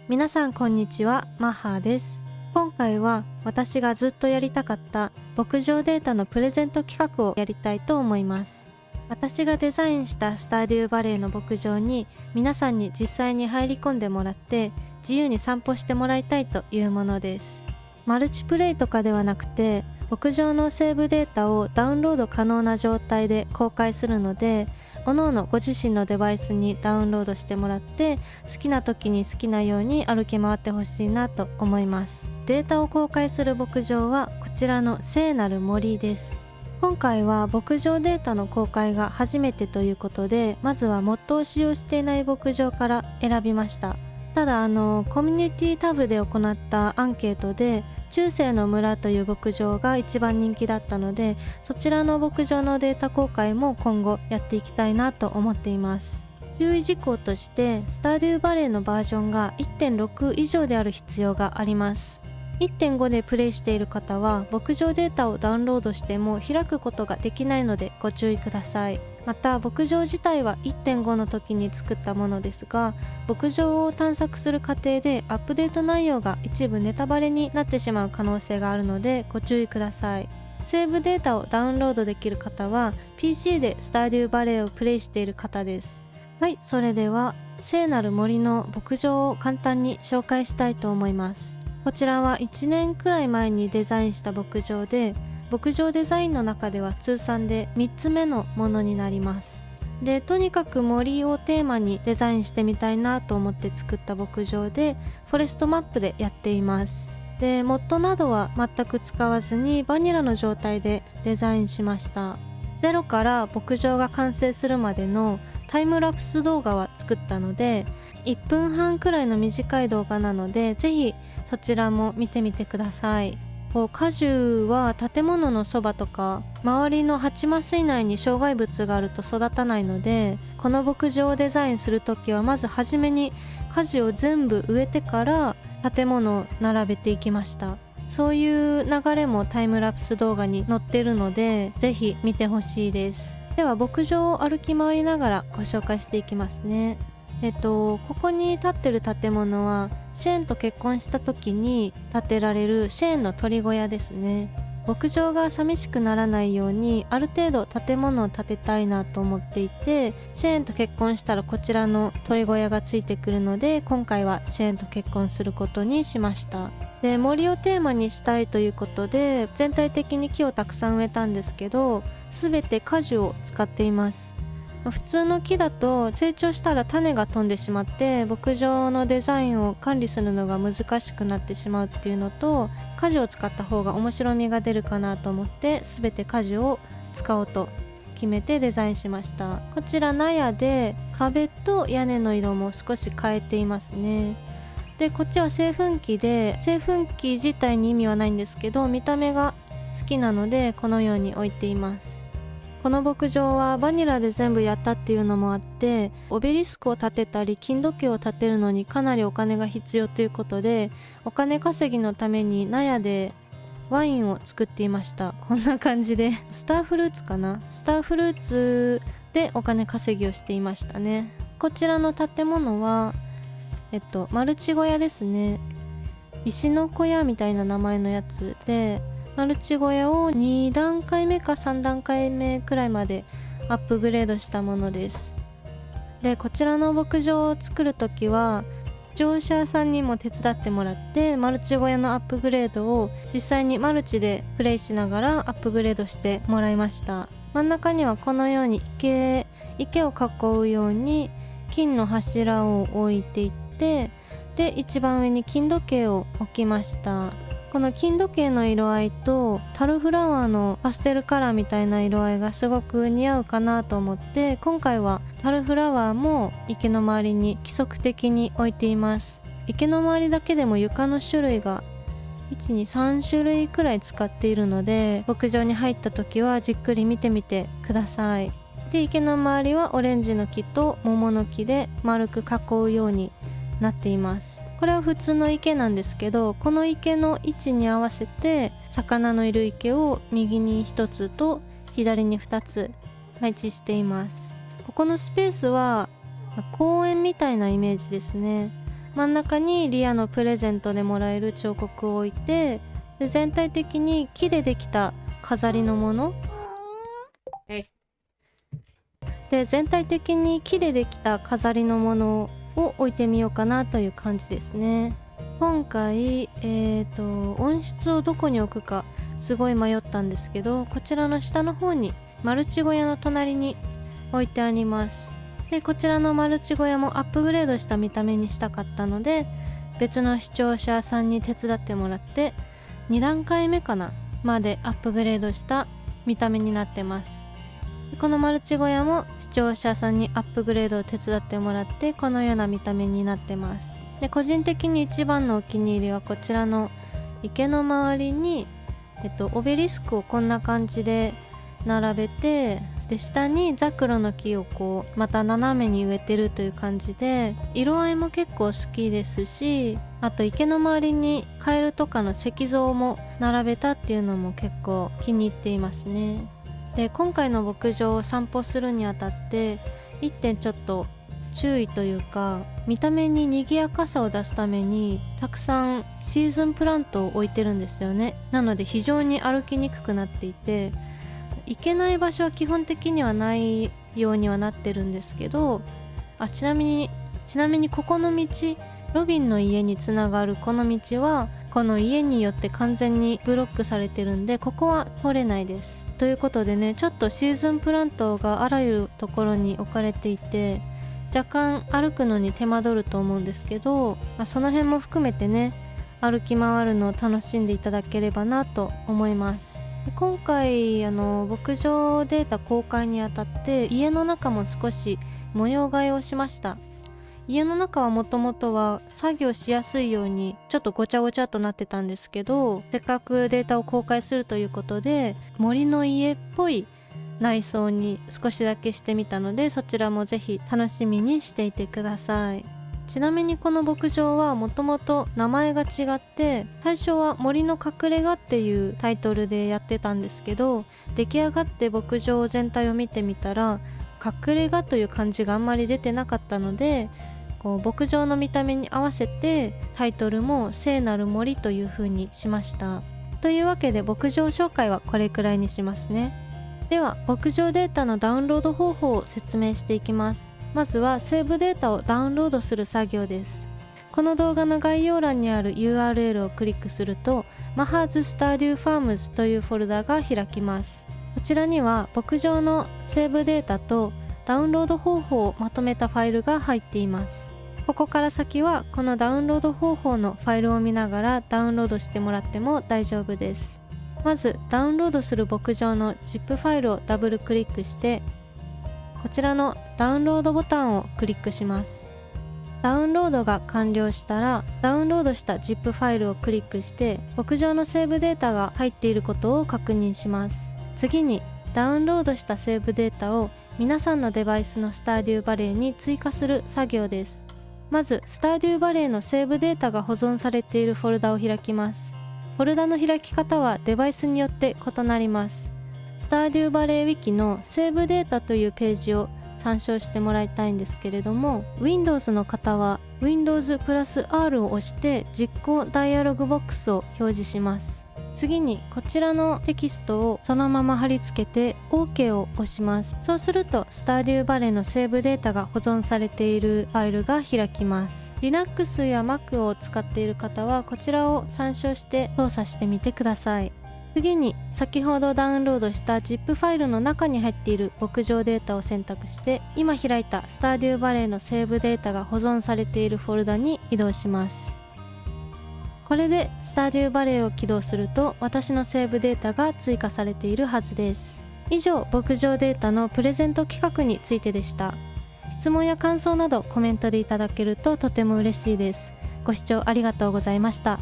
皆さんこんにちは、マッハーです。今回は私がずっとやりたかった牧場データのプレゼント企画をやりたいと思います。私がデザインしたスターデューバレーの牧場に皆さんに実際に入り込んでもらって自由に散歩してもらいたいというものです。マルチプレイとかではなくて、牧場のセーブデータをダウンロード可能な状態で公開するので、各々ご自身のデバイスにダウンロードしてもらって好きな時に好きなように歩き回ってほしいなと思います。データを公開する牧場はこちらの聖なる森です。今回は牧場データの公開が初めてということで、まずはモッドを使用していない牧場から選びました。ただコミュニティタブで行ったアンケートで中世の村という牧場が一番人気だったので、そちらの牧場のデータ公開も今後やっていきたいなと思っています。注意事項としてスターデューバレーのバージョンが 1.6 以上である必要があります。1.5 でプレイしている方は牧場データをダウンロードしても開くことができないのでご注意ください。また牧場自体は 1.5 の時に作ったものですが、牧場を探索する過程でアップデート内容が一部ネタバレになってしまう可能性があるのでご注意ください。セーブデータをダウンロードできる方は PC でスターデューバレーをプレイしている方です。はい、それでは聖なる森の牧場を簡単に紹介したいと思います。こちらは1年くらい前にデザインした牧場で、牧場デザインの中では通算で3つ目のものになります。で、とにかく森をテーマにデザインしてみたいなと思って作った牧場で、フォレストマップでやっています。で、モッドなどは全く使わずにバニラの状態でデザインしました。ゼロから牧場が完成するまでのタイムラプス動画は作ったので、1分半くらいの短い動画なので、ぜひそちらも見てみてください。果樹は建物のそばとか周りの8マス以内に障害物があると育たないので、この牧場をデザインするときはまず初めに果樹を全部植えてから建物を並べていきました。そういう流れもタイムラプス動画に載ってるので、ぜひ見てほしいです。では牧場を歩き回りながらご紹介していきますね。ここに立ってる建物はシェーンと結婚した時に建てられるシェーンの鳥小屋ですね。牧場が寂しくならないようにある程度建物を建てたいなと思っていて、シェーンと結婚したらこちらの鳥小屋がついてくるので、今回はシェーンと結婚することにしました。で、森をテーマにしたいということで全体的に木をたくさん植えたんですけど、全て果樹を使っています。普通の木だと成長したら種が飛んでしまって牧場のデザインを管理するのが難しくなってしまうっていうのと、果樹を使った方が面白みが出るかなと思って全て果樹を使おうと決めてデザインしました。こちら納屋で壁と屋根の色も少し変えていますね。で、こっちは製粉機で、製粉機自体に意味はないんですけど見た目が好きなのでこのように置いています。この牧場はバニラで全部やったっていうのもあって、オベリスクを建てたり金時計を建てるのにかなりお金が必要ということで、お金稼ぎのために納屋でワインを作っていました。こんな感じでスターフルーツかな、スターフルーツでお金稼ぎをしていましたね。こちらの建物はマルチ小屋ですね。石の小屋みたいな名前のやつで、マルチ小屋を2段階目か3段階目くらいまでアップグレードしたものです。で、こちらの牧場を作るときは視聴者さんにも手伝ってもらってマルチ小屋のアップグレードを実際にマルチでプレイしながらアップグレードしてもらいました。真ん中にはこのように池を囲うように金の柱を置いていって、で一番上に金時計を置きました。この金時計の色合いとタルフラワーのパステルカラーみたいな色合いがすごく似合うかなと思って、今回はタルフラワーも池の周りに規則的に置いています。池の周りだけでも床の種類が1,2,3種類くらい使っているので、牧場に入った時はじっくり見てみてください。で、池の周りはオレンジの木と桃の木で丸く囲うようになっています。これは普通の池なんですけど、この池の位置に合わせて魚のいる池を右に1つと左に2つ配置しています。ここのスペースは公園みたいなイメージですね。真ん中にリアのプレゼントでもらえる彫刻を置いて、で全体的に木でできた飾りのもので全体的に木でできた飾りのものを置いてみようかなという感じですね。今回温室をどこに置くかすごい迷ったんですけど、こちらの下の方にマルチ小屋の隣に置いてあります。でこちらのマルチ小屋もアップグレードした見た目にしたかったので、別の視聴者さんに手伝ってもらって2段階目かなまでアップグレードした見た目になってます。このマルチ小屋も視聴者さんにアップグレードを手伝ってもらってこのような見た目になってます。で個人的に一番のお気に入りはこちらの池の周りに、オベリスクをこんな感じで並べて、で下にザクロの木をこうまた斜めに植えてるという感じで、色合いも結構好きですし、あと池の周りにカエルとかの石像も並べたっていうのも結構気に入っていますね。で今回の牧場を散歩するにあたって1点ちょっと注意というか、見た目に賑やかさを出すためにたくさんシーズンプラントを置いてるんですよね。なので非常に歩きにくくなっていて、行けない場所は基本的にはないようにはなってるんですけど、ちなみにここの道、ロビンの家につながるこの道はこの家によって完全にブロックされてるんで、ここは通れないです。ということでね、ちょっとシーズンプラントがあらゆるところに置かれていて、若干歩くのに手間取ると思うんですけど、その辺も含めてね、歩き回るのを楽しんでいただければなと思います。今回牧場データ公開にあたって家の中も少し模様替えをしました。家の中はもともとは作業しやすいようにちょっとごちゃごちゃとなってたんですけど、せっかくデータを公開するということで森の家っぽい内装に少しだけしてみたので、そちらもぜひ楽しみにしていてください。ちなみにこの牧場はもともと名前が違って、最初は森の隠れ家っていうタイトルでやってたんですけど、出来上がって牧場全体を見てみたら隠れ家という漢字があんまり出てなかったので、こう牧場の見た目に合わせてタイトルも聖なる森という風にしました。というわけで牧場紹介はこれくらいにしますね。では牧場データのダウンロード方法を説明していきます。まずはセーブデータをダウンロードする作業です。この動画の概要欄にある URL をクリックすると Mahaz Stardew Farms というフォルダが開きます。こちらには牧場のセーブデータとダウンロード方法をまとめたファイルが入っています。ここから先はこのダウンロード方法のファイルを見ながらダウンロードしてもらっても大丈夫です。まずダウンロードする牧場の ZIP ファイルをダブルクリックして、こちらのダウンロードボタンをクリックします。ダウンロードが完了したらダウンロードした ZIP ファイルをクリックして牧場のセーブデータが入っていることを確認します。次にダウンロードしたセーブデータを皆さんのデバイスのスターデューバレーに追加する作業です。まずスターデューバレーのセーブデータが保存されているフォルダを開きます。フォルダの開き方はデバイスによって異なります。スターデューバレーウィキのセーブデータというページを参照してもらいたいんですけれども、 Windows の方は Windows プラス R を押して実行ダイアログボックスを表示します。次にこちらのテキストをそのまま貼り付けて OK を押します。そうするとスターデューバレーのセーブデータが保存されているファイルが開きます。 Linux や Mac を使っている方はこちらを参照して操作してみてください。次に先ほどダウンロードした ZIP ファイルの中に入っている牧場データを選択して今開いたスターデューバレーのセーブデータが保存されているフォルダに移動します。これでスターデューバレーを起動すると私のセーブデータが追加されているはずです。以上、牧場データのプレゼント企画についてでした。質問や感想などコメントでいただけるととても嬉しいです。ご視聴ありがとうございました。